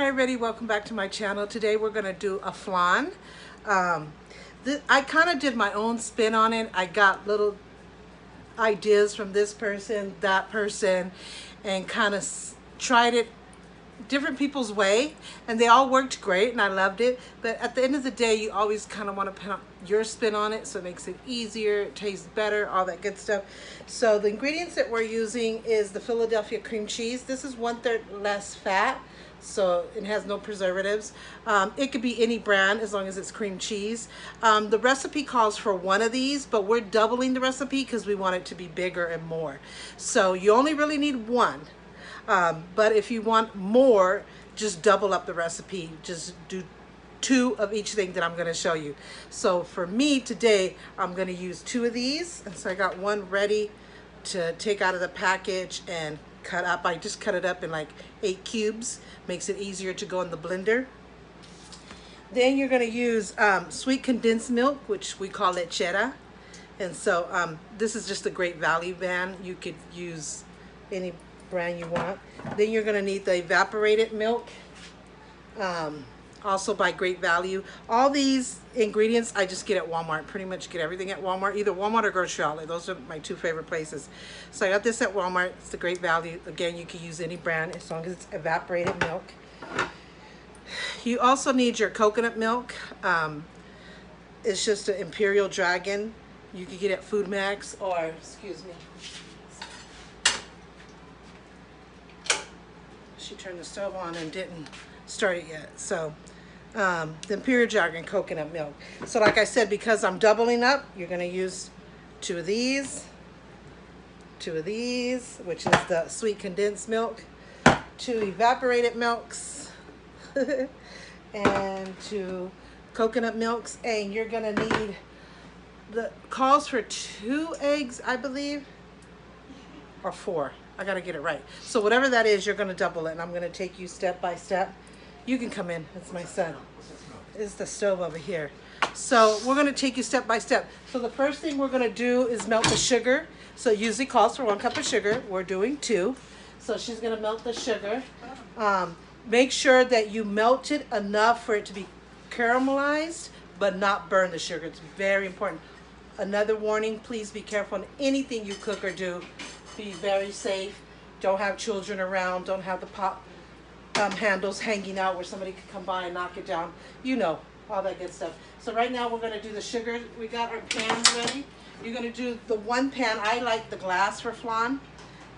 Hi everybody, welcome back to my channel. Today we're going to do a flan. I kind of did my own spin on it. I got little ideas from this person, that person, and kind of tried it different people's way, and they all worked great and I loved it. But at the end of the day, you always kind of want to put your spin on it so it makes it easier, it tastes better, all that good stuff. So the ingredients that we're using is the Philadelphia cream cheese. This is 1/3 less fat, so it has no preservatives. It could be any brand as long as it's cream cheese. The recipe calls for one of these, but we're doubling the recipe because we want it to be bigger and more. So you only really need one. But if you want more, just double up the recipe. Just do 2 of each thing that I'm going to show you. So for me today, I'm going to use 2 of these. And so I got one ready to take out of the package and cut up. I just cut it up in like 8 cubes. Makes it easier to go in the blender. Then you're going to use sweet condensed milk, which we call lechera. And so this is just a great value brand. You could use any brand you want. Then you're going to need the evaporated milk, also by Great Value. All these ingredients I just get at Walmart. Pretty much get everything at Walmart, either Walmart or Grocery Outlet. Those are my 2 favorite places. So I got this at Walmart. It's the Great Value. Again, you can use any brand as long as it's evaporated milk. You also need your coconut milk. It's just an Imperial Dragon. You can get it at Food Max or, excuse me, she turned the stove on and didn't start it yet. So the Imperial Dragon coconut milk. So like I said, because I'm doubling up, you're going to use 2 of these, 2 of these, which is the sweet condensed milk, 2 evaporated milks, and 2 coconut milks. And you're going to need, the calls for 2 eggs, I believe, or 4. I gotta get it right. So whatever that is, you're gonna double it, and I'm gonna take you step by step. You can come in. It's my son. It's the stove over here. So we're gonna take you step by step. So the first thing we're gonna do is melt the sugar. So it usually calls for 1 cup of sugar. We're doing 2. So she's gonna melt the sugar. Make sure that you melt it enough for it to be caramelized, but not burn the sugar. It's very important. Another warning: please be careful on anything you cook or do. Be very safe. Don't have children around. Don't have the pot handles hanging out where somebody could come by and knock it down. You know, all that good stuff. So right now we're going to do the sugar. We got our pans ready. You're going to do the 1 pan. I like the glass for flan.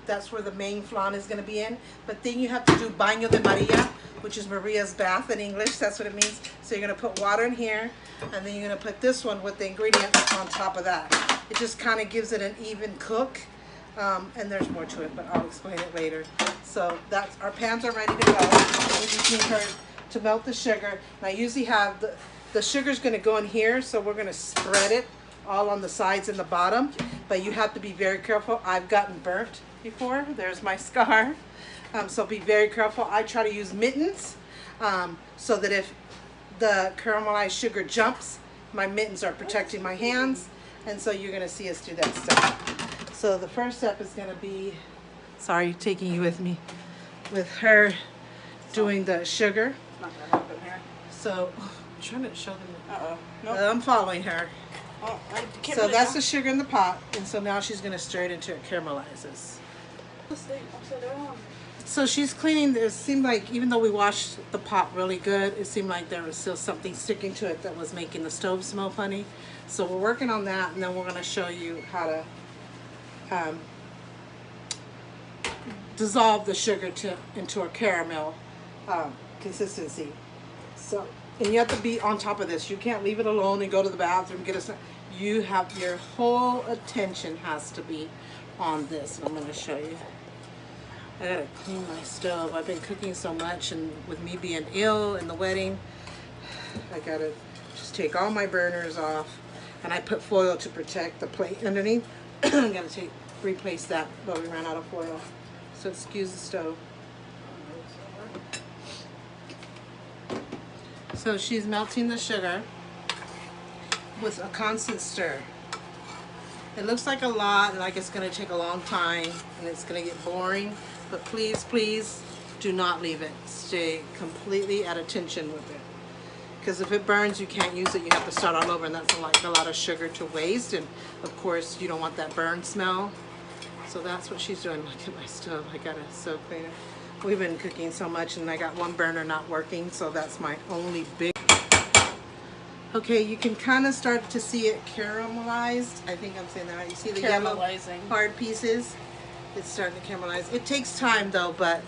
That's where the main flan is going to be in. But then you have to do Baño de Maria, which is Maria's bath in English. That's what it means. So you're going to put water in here, and then you're going to put this one with the ingredients on top of that. It just kind of gives it an even cook. And there's more to it, but I'll explain it later. So that's, our pans are ready to go. We just need her to melt the sugar. And I usually have the sugar's going to go in here, so we're going to spread it all on the sides and the bottom. But you have to be very careful. I've gotten burnt before. There's my scar. So be very careful. I try to use mittens so that if the caramelized sugar jumps, my mittens are protecting my hands. And so you're going to see us do that stuff. So the first step is going to be, sorry, taking you with me, with her doing the sugar. Not going to happen here. So, I'm trying to show them. Uh-oh. Nope. I'm following her. Oh, I can't So put it that's down. the sugar in the pot, and so now she's going to stir it until it caramelizes. Upside down. So she's cleaning. It seemed like, even though we washed the pot really good, it seemed like there was still something sticking to it that was making the stove smell funny. So we're working on that, and then we're going to show you how to dissolve the sugar into a caramel consistency. So, and you have to be on top of this. You can't leave it alone and go to the bathroom, get a. You have, your whole attention has to be on this. And I'm going to show you. I gotta clean my stove. I've been cooking so much, and with me being ill in the wedding, I gotta just take all my burners off, and I put foil to protect the plate underneath. I gotta replace that, but we ran out of foil. So excuse the stove. So she's melting the sugar with a constant stir. It looks like a lot, like it's gonna take a long time, and it's gonna get boring, but please, please do not leave it. Stay completely at attention with it. Because if it burns, you can't use it. You have to start all over, and that's like a lot of sugar to waste. And of course, you don't want that burn smell. So that's what she's doing. Look at my stove. I gotta so clean it. We've been cooking so much, and I got one burner not working, so that's my only big. Okay, you can kind of start to see it caramelized. I think I'm saying that right. You see the yellow hard pieces? It's starting to caramelize. It takes time though, but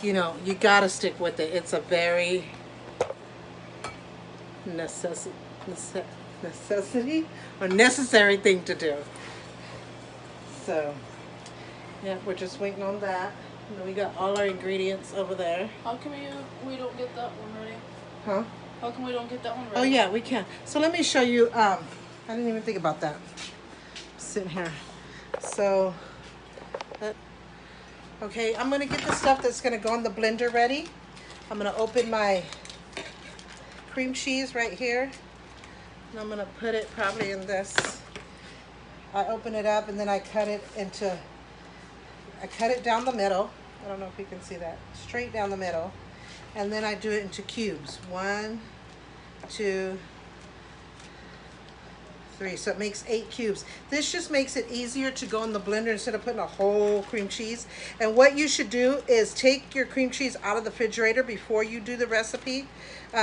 you know, you gotta stick with it. It's a very necessity or necessary thing to do. So, yeah, we're just waiting on that. And then we got all our ingredients over there. How come we don't get that one ready? Huh? How come we don't get that one ready? Oh yeah, we can. So let me show you. I didn't even think about that. Sitting here. So, okay, I'm gonna get the stuff that's gonna go in the blender ready. I'm gonna open my cream cheese right here, and I'm gonna put it probably in this. I open it up and then I cut it down the middle. I don't know if you can see that. Straight down the middle. And then I do it into cubes. 1, 2, 3. So it makes 8 cubes. This just makes it easier to go in the blender instead of putting a whole cream cheese. And what you should do is take your cream cheese out of the refrigerator before you do the recipe,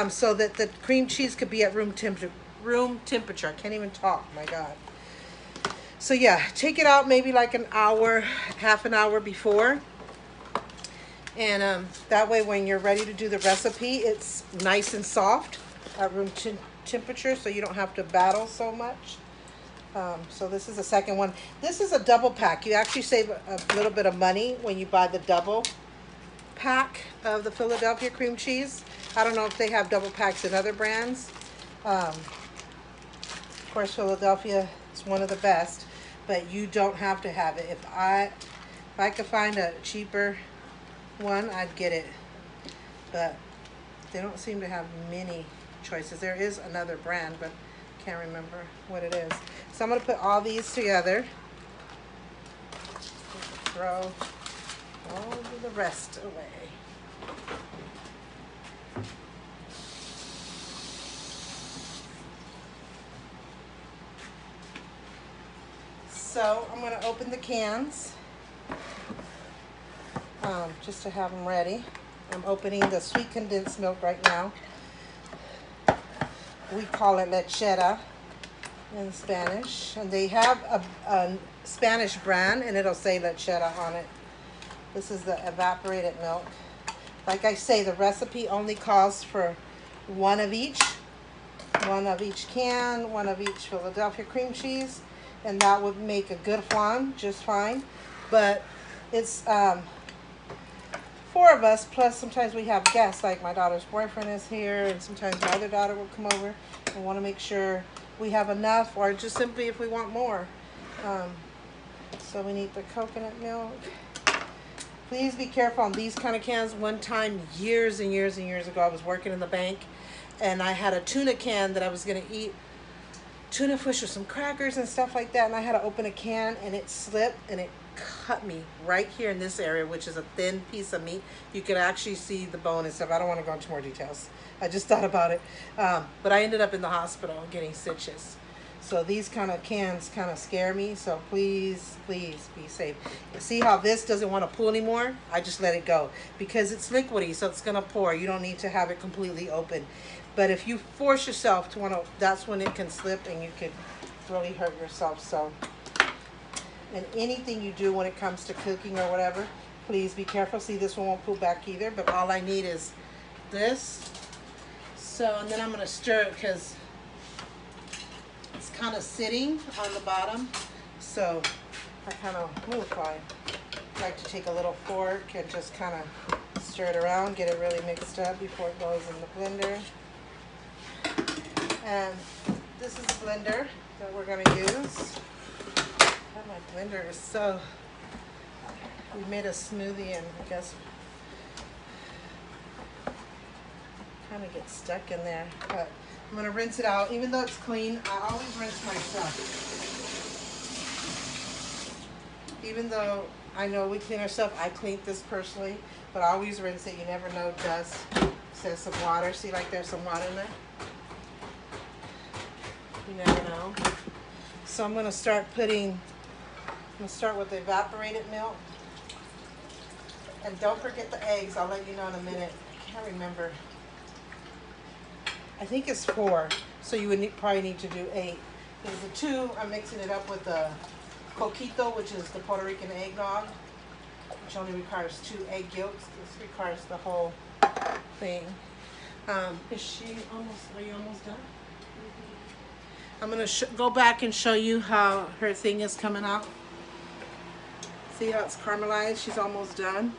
so that the cream cheese could be at room temperature. I can't even talk, my God. So yeah, take it out maybe like an hour, half an hour before. And that way when you're ready to do the recipe, it's nice and soft at room temperature, so you don't have to battle so much. So this is the second one. This is a double pack. You actually save a little bit of money when you buy the double pack of the Philadelphia cream cheese. I don't know if they have double packs in other brands. Of course, Philadelphia is one of the best, but you don't have to have it. If I could find a cheaper one, I'd get it, but they don't seem to have many choices. There is another brand, but can't remember what it is. So I'm going to put all these together, throw all of the rest away. So I'm going to open the cans just to have them ready. I'm opening the sweet condensed milk right now. We call it lechera in Spanish, and they have a Spanish brand, and it'll say lechera on it. This is the evaporated milk. Like I say, the recipe only calls for one of each can, one of each Philadelphia cream cheese, and that would make a good flan just fine. But it's 4 of us, plus sometimes we have guests, like my daughter's boyfriend is here, and sometimes my other daughter will come over. We want to make sure we have enough, or just simply if we want more. So we need the coconut milk. Please be careful on these kind of cans. One time, years and years and years ago, I was working in the bank, and I had a tuna can that I was going to eat tuna fish with some crackers and stuff like that, and I had to open a can, and it slipped, and it cut me right here in this area, which is a thin piece of meat. You can actually see the bone and stuff. I don't want to go into more details. I just thought about it. But I ended up in the hospital getting stitches. So these kind of cans kind of scare me. So please, please be safe. See how this doesn't want to pull anymore? I just let it go because it's liquidy, so it's going to pour. You don't need to have it completely open. But if you force yourself to want to, that's when it can slip and you could really hurt yourself. So, and anything you do when it comes to cooking or whatever, please be careful. See, this one won't pull back either, but all I need is this. So, and then I'm going to stir it because it's kind of sitting on the bottom. So I kind of, I like to take a little fork and just kind of stir it around, get it really mixed up before it goes in the blender. And this is the blender that we're going to use. Oh, my blender is so, we made a smoothie and I guess kind of gets stuck in there, but I'm going to rinse it out. Even though it's clean, I always rinse my stuff. Even though I know we clean our stuff, I cleaned this personally. but always rinse it. You never know, dust, excessive water. See, like there's some water in there? You never know. So I'm going to start with the evaporated milk. And don't forget the eggs. I'll let you know in a minute. I can't remember. I think it's 4. So you would probably need to do 8. There's the 2. I'm mixing it up with the coquito, which is the Puerto Rican eggnog, which only requires 2 egg yolks. This requires the whole thing. Are you almost done? I'm going to go back and show you how her thing is coming out. See how it's caramelized? She's almost done.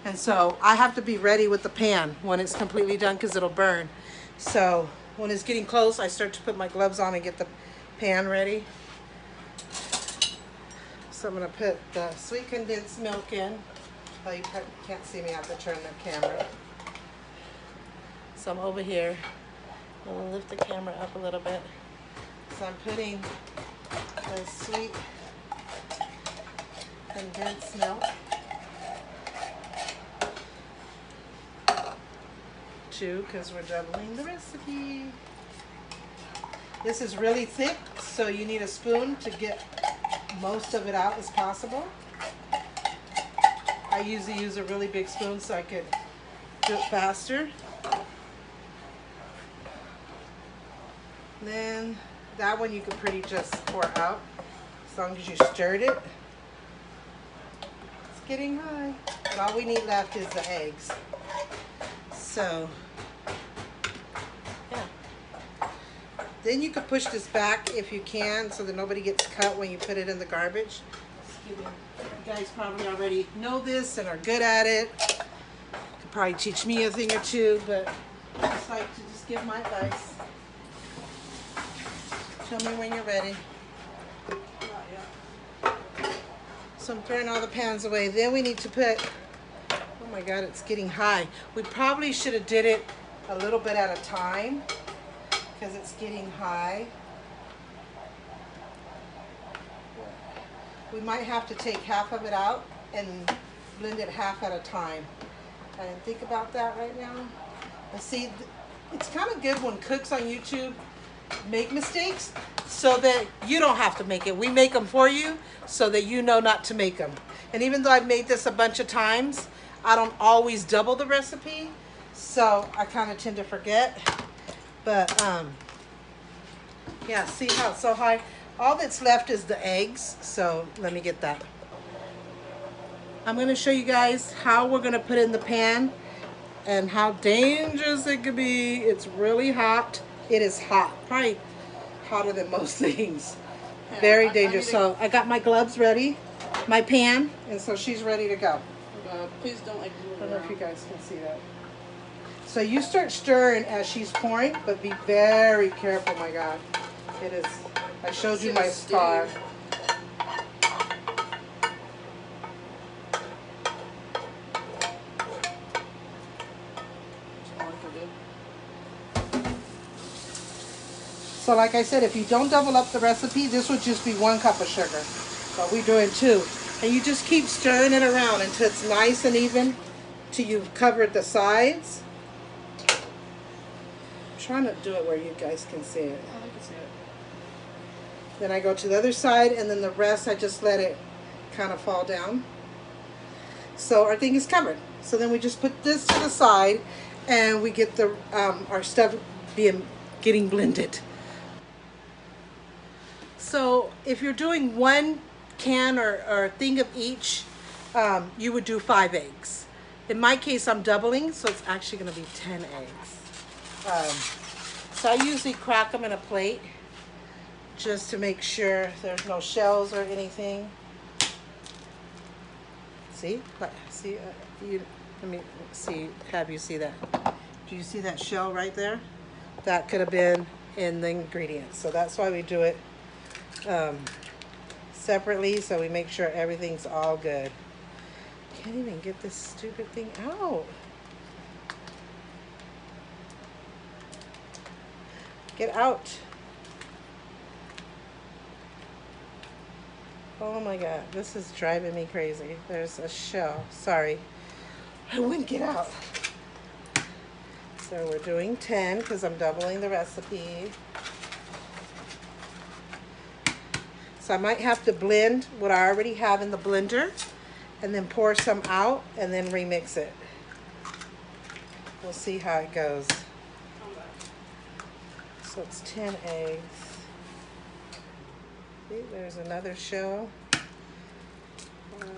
And so I have to be ready with the pan when it's completely done because it'll burn. So when it's getting close, I start to put my gloves on and get the pan ready. So I'm going to put the sweet condensed milk in. Oh, you can't see me. I have to turn the camera. So I'm over here. I'm going to lift the camera up a little bit. So I'm putting the sweet condensed milk. 2, because we're doubling the recipe. This is really thick, so you need a spoon to get most of it out as possible. I usually use a really big spoon so I could do it faster. Then that one you can pretty just pour out as long as you stirred it. It's getting high. And all we need left is the eggs. So, yeah. Then you can push this back if you can so that nobody gets cut when you put it in the garbage. You guys probably already know this and are good at it. Could probably teach me a thing or two, but I just like to just give my advice. Tell me when you're ready. So I'm throwing all the pans away. Then we need to put, oh my God, it's getting high. We probably should have did it a little bit at a time because it's getting high. We might have to take half of it out and blend it half at a time. I didn't think about that right now. And see, it's kind of good when cooks on YouTube make mistakes so that you don't have to make it. We make them for you so that you know not to make them. And even though I've made this a bunch of times, I don't always double the recipe, so I kind of tend to forget. But yeah, see how it's so high? All that's left is the eggs, so let me get that. I'm going to show you guys how we're going to put it in the pan and how dangerous it could be. It's really hot. It is hot, probably hotter than most things. Yeah, very dangerous. So I got my gloves ready, my pan, and so she's ready to go. Please don't like move. I don't know if you guys can see that. So you start stirring as she's pouring, but be very careful, my God. It is, I showed you my scar. So like I said, if you don't double up the recipe, this would just be 1 cup of sugar. But we're doing 2. And you just keep stirring it around until it's nice and even, till you've covered the sides. I'm trying to do it where you guys can see it. Oh, I can see it. Then I go to the other side, and then the rest I just let it kind of fall down. So our thing is covered. So then we just put this to the side, and we get the our stuff getting blended. So if you're doing 1 can or thing of each, you would do 5 eggs. In my case, I'm doubling, so it's actually going to be 10 eggs. So I usually crack them in a plate just to make sure there's no shells or anything. See? See? Let me see. Have you see that? Do you see that shell right there? That could have been in the ingredients. So that's why we do it separately, so we make sure everything's all good. Can't even get this stupid thing out. Get out. Oh my God, this is driving me crazy. There's a shell. Sorry. I wouldn't get out. So we're doing 10 because I'm doubling the recipe. So I might have to blend what I already have in the blender and then pour some out and then remix it. We'll see how it goes. So it's 10 eggs. See, there's another shell. 5,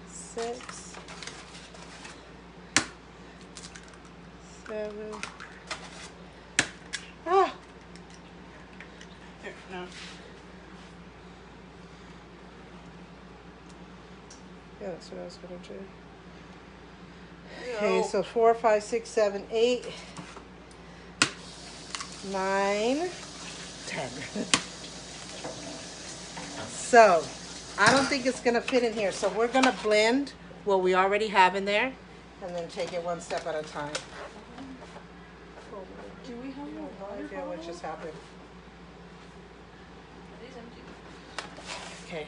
6, 7. Ah! Here, no. Yeah, that's what I was gonna do. Yo. Okay, so 4, 5, 6, 7, 8, 9, 10. So, I don't think it's gonna fit in here. So we're gonna blend what we already have in there and then take it one step at a time. Do we have no No water idea what bottles? just happened. Are these empty? Okay.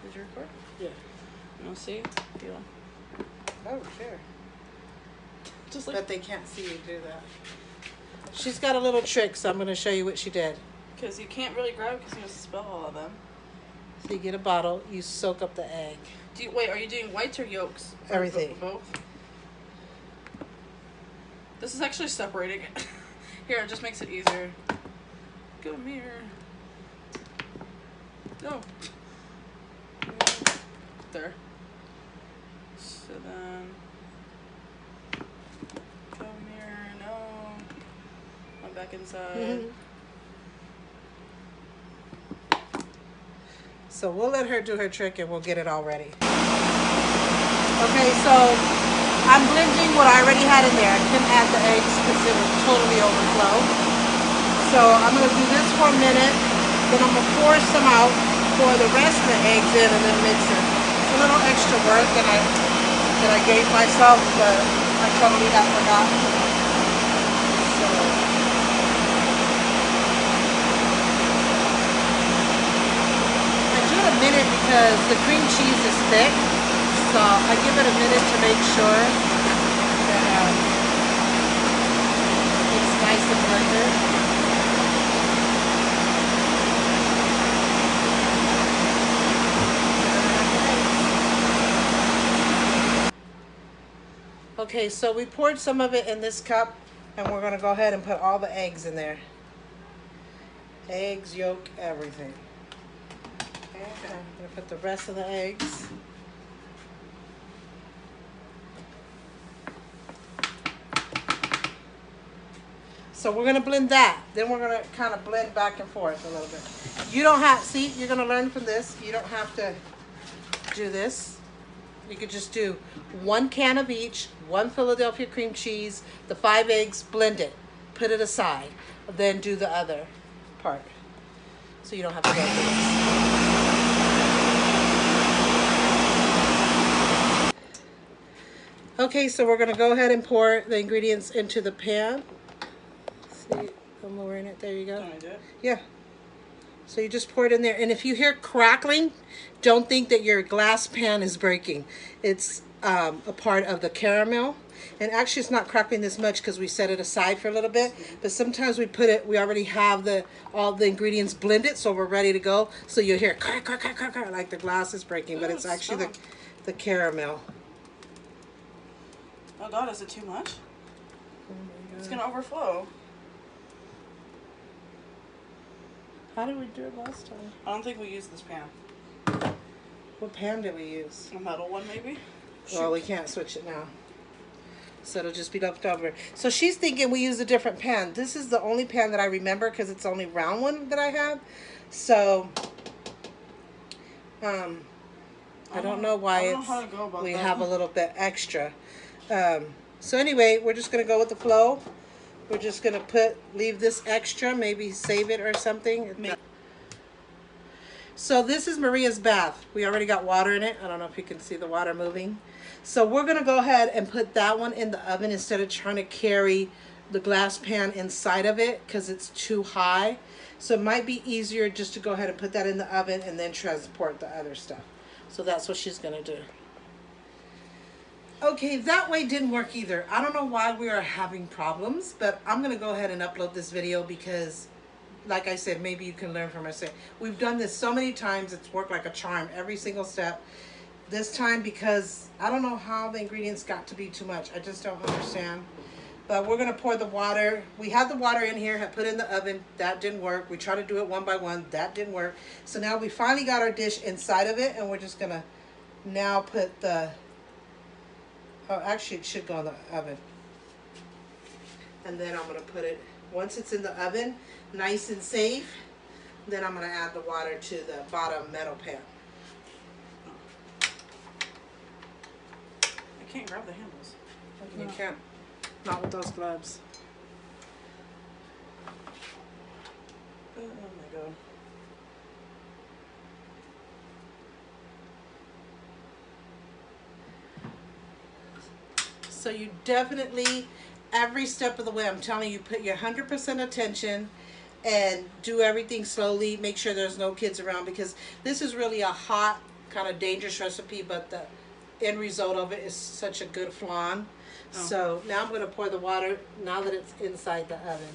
Did you record? Yeah. You want to see? Feel. Oh, sure. Just like, But they can't see you do that. She's got a little trick, so I'm going to show you what she did. because you can't really grab it because you have to spill all of them. So you get a bottle, you soak up the egg. Wait, are you doing whites or yolks? Or Everything. Both? This is actually separating it. Here, it just makes it easier. Come here. No. There. So then. Come here. No. I'm back inside. So we'll let her do her trick and we'll get it all ready. Okay, so I'm blending what I already had in there. I couldn't add the eggs because it would totally overflow. So I'm going to do this for a minute. Then I'm going to pour some out, pour the rest of the eggs in, and then mix it. It's a little extra work that I gave myself, but I totally have forgotten. So I do it a minute because the cream cheese is thick. So I give it a minute to make sure that it's nice and blended. Okay, so we poured some of it in this cup and we're going to go ahead and put all the eggs in there. Eggs, yolk, everything. Okay, I'm going to put the rest of the eggs. So we're going to blend that. Then we're going to kind of blend back and forth a little bit. You don't have, see, you're going to learn from this. You don't have to do this. You could just do 1 can of each, 1 Philadelphia cream cheese, the 5 eggs, blend it, put it aside, then do the other part. So you don't have to go through this. Okay, so we're going to go ahead and pour the ingredients into the pan. See, I'm lowering it. There you go. Can I do it? Yeah. So you just pour it in there. And if you hear crackling, don't think that your glass pan is breaking. It's a part of the caramel. And actually it's not crackling this much because we set it aside for a little bit. But sometimes we already have all the ingredients blended, so we're ready to go. So you'll hear crack, crack, crack, crack, crack, like the glass is breaking. But it's actually the caramel. Oh God, is it too much? It's gonna overflow. How did we do it last time? I don't think we used this pan. What pan did we use? A metal one, maybe? Well, we can't switch it now. So it'll just be left over. So she's thinking we use a different pan. This is the only pan that I remember because it's the only round one that I have. So, I don't know why we have a little bit extra. So anyway, we're just going to go with the flow. We're just going to leave this extra, maybe save it or something. So this is Maria's bath. We already got water in it. I don't know if you can see the water moving. So we're going to go ahead and put that one in the oven instead of trying to carry the glass pan inside of it because it's too high. So it might be easier just to go ahead and put that in the oven and then transport the other stuff. So that's what she's going to do. Okay, that way didn't work either. I don't know why we are having problems, but I'm going to go ahead and upload this video because, like I said, maybe you can learn from us. We've done this so many times, it's worked like a charm every single step. This time, because I don't know how the ingredients got to be too much. I just don't understand. But we're going to pour the water. We had the water in here, had put it in the oven. That didn't work. We tried to do it one by one. That didn't work. So now we finally got our dish inside of it, and we're just going to now put the... Oh, actually, it should go in the oven. And then I'm going to put it, once it's in the oven, nice and safe, then I'm going to add the water to the bottom metal pan. I can't grab the handles. You can't. Not with those gloves. Oh my god. So you definitely, every step of the way, I'm telling you, put your 100% attention and do everything slowly. Make sure there's no kids around, because this is really a hot, kind of dangerous recipe, but the end result of it is such a good flan. Oh. So now I'm going to pour the water now that it's inside the oven.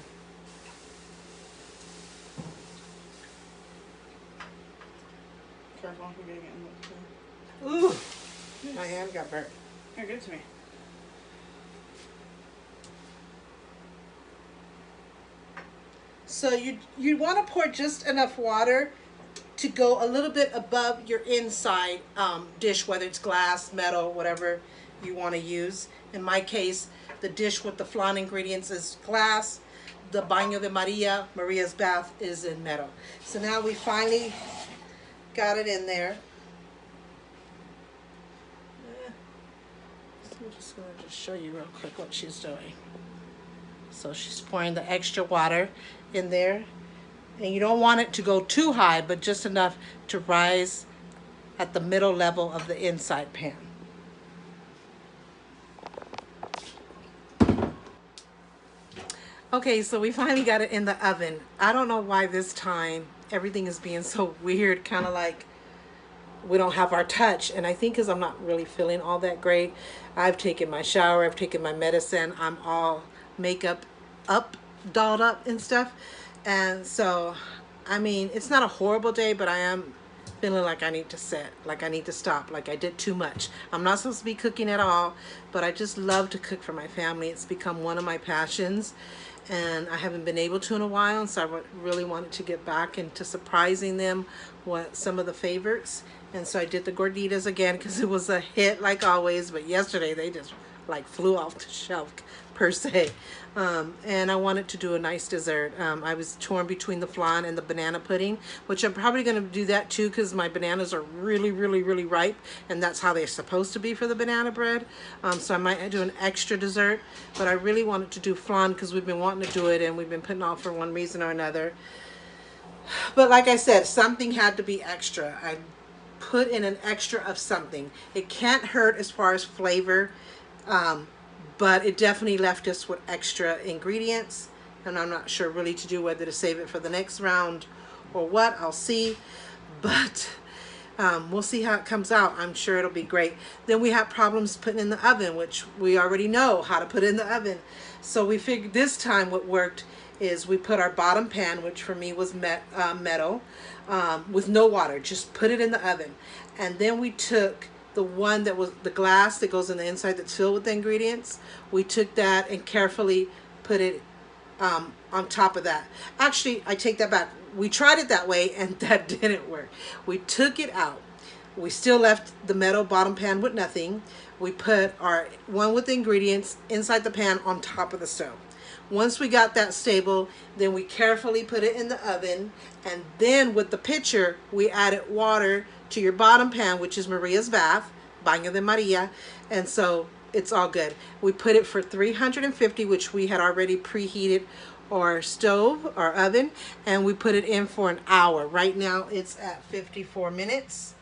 Careful, we're getting it in the... Ooh, yes. My hand got burnt. Here, give it to me. So you want to pour just enough water to go a little bit above your inside dish, whether it's glass, metal, whatever you want to use. In my case, the dish with the flan ingredients is glass. The Baño de Maria, Maria's bath, is in metal. So now we finally got it in there. So I'm just going to show you real quick what she's doing. So she's pouring the extra water in there. And you don't want it to go too high, but just enough to rise at the middle level of the inside pan. Okay, so we finally got it in the oven. I don't know why this time everything is being so weird, kind of like we don't have our touch. And I think because I'm not really feeling all that great. I've taken my shower, I've taken my medicine, I'm all makeup up, dolled up and stuff. And so, I mean, it's not a horrible day, but I am feeling like I need to sit, like I need to stop, like I did too much. I'm not supposed to be cooking at all, but I just love to cook for my family. It's become one of my passions, and I haven't been able to in a while, and so I really wanted to get back into surprising them with some of the favorites. And so I did the gorditas again because it was a hit like always, but yesterday they just like flew off the shelf per se. And I wanted to do a nice dessert. I was torn between the flan and the banana pudding, which I'm probably going to do that too because my bananas are really, really, really ripe, and that's how they're supposed to be for the banana bread. So I might do an extra dessert, but I really wanted to do flan because we've been wanting to do it and we've been putting off for one reason or another. But like I said, something had to be extra. I put in an extra of something. It can't hurt as far as flavor, but it definitely left us with extra ingredients, and I'm not sure really to do whether to save it for the next round or what. I'll see, but we'll see how it comes out. I'm sure it'll be great. Then we had problems putting in the oven, which we already know how to put in the oven. So we figured this time what worked is we put our bottom pan, which for me was metal, with no water, just put it in the oven. And then we took the one that was the glass that goes in the inside that's filled with the ingredients. We took that and carefully put it on top of that. Actually, I take that back. We tried it that way and that didn't work. We took it out. We still left the metal bottom pan with nothing. We put our one with the ingredients inside the pan on top of the stove. Once we got that stable, then we carefully put it in the oven, and then with the pitcher, we added water to your bottom pan, which is Maria's bath, Baño de Maria, and so it's all good. We put it for 350, which we had already preheated our stove, our oven, and we put it in for an hour. Right now, it's at 54 minutes.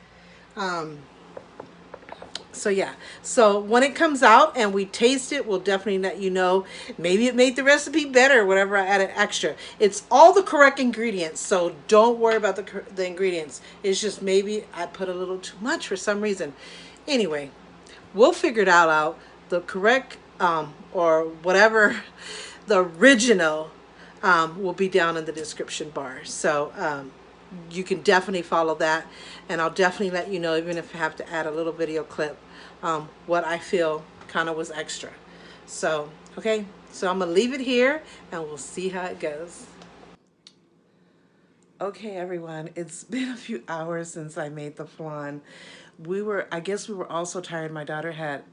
So yeah, so when it comes out and we taste it, we'll definitely let you know. Maybe it made the recipe better, whatever I added extra. It's all the correct ingredients, so don't worry about the ingredients. It's just maybe I put a little too much for some reason. Anyway, we'll figure it out. The correct or whatever the original will be down in the description bar. So you can definitely follow that, and I'll definitely let you know, even if I have to add a little video clip, what I feel kind of was extra. So, okay, so I'm gonna leave it here and we'll see how it goes. Okay, everyone, it's been a few hours since I made the flan. I guess we were also tired. My daughter had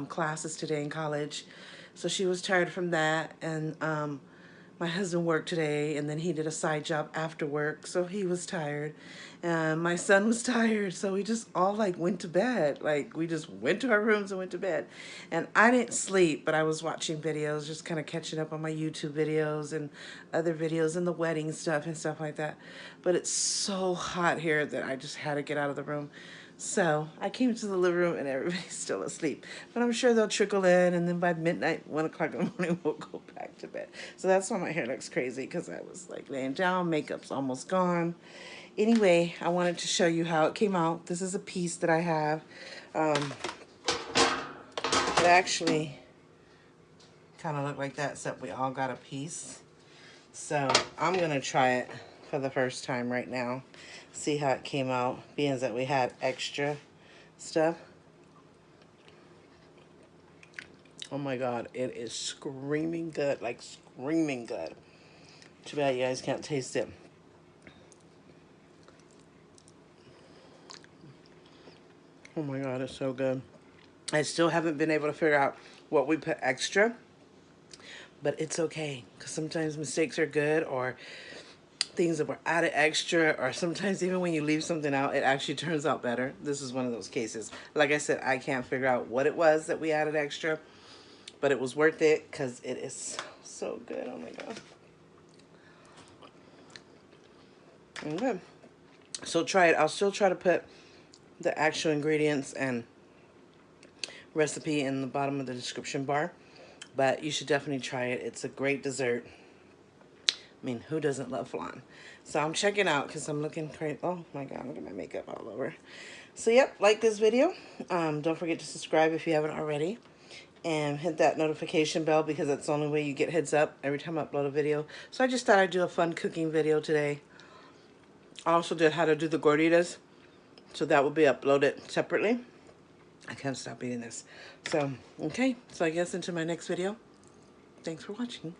classes today in college, so she was tired from that. And my husband worked today, and then he did a side job after work, so he was tired. And my son was tired, so we just all like went to bed. Like we just went to our rooms and went to bed. And I didn't sleep, but I was watching videos, just kind of catching up on my YouTube videos and other videos and the wedding stuff and stuff like that. But it's so hot here that I just had to get out of the room. So I came to the living room and everybody's still asleep. But I'm sure they'll trickle in, and then by midnight, 1 o'clock in the morning, we'll go back to bed. So that's why my hair looks crazy, because I was like laying down, makeup's almost gone. Anyway, I wanted to show you how it came out. This is a piece that I have. It actually kind of looked like that, except we all got a piece. So I'm going to try it for the first time right now. See how it came out, being that we had extra stuff. Oh my God, it is screaming good, like screaming good. Too bad you guys can't taste it. Oh my God, it's so good. I still haven't been able to figure out what we put extra, but it's okay, because sometimes mistakes are good, or things that were added extra, or sometimes even when you leave something out, it actually turns out better. This is one of those cases. Like I said, I can't figure out what it was that we added extra, but it was worth it because it is so good. Oh my God. Okay. So try it. I'll still try to put the actual ingredients and recipe in the bottom of the description bar, but you should definitely try it. It's a great dessert. I mean, who doesn't love flan? So I'm checking out because I'm looking crazy. Oh my God, look at my makeup all over. So yep, like this video. Don't forget to subscribe if you haven't already. And hit that notification bell, because that's the only way you get heads up every time I upload a video. So I just thought I'd do a fun cooking video today. I also did how to do the gorditas, so that will be uploaded separately. I can't stop eating this. So, okay, so I guess into my next video. Thanks for watching.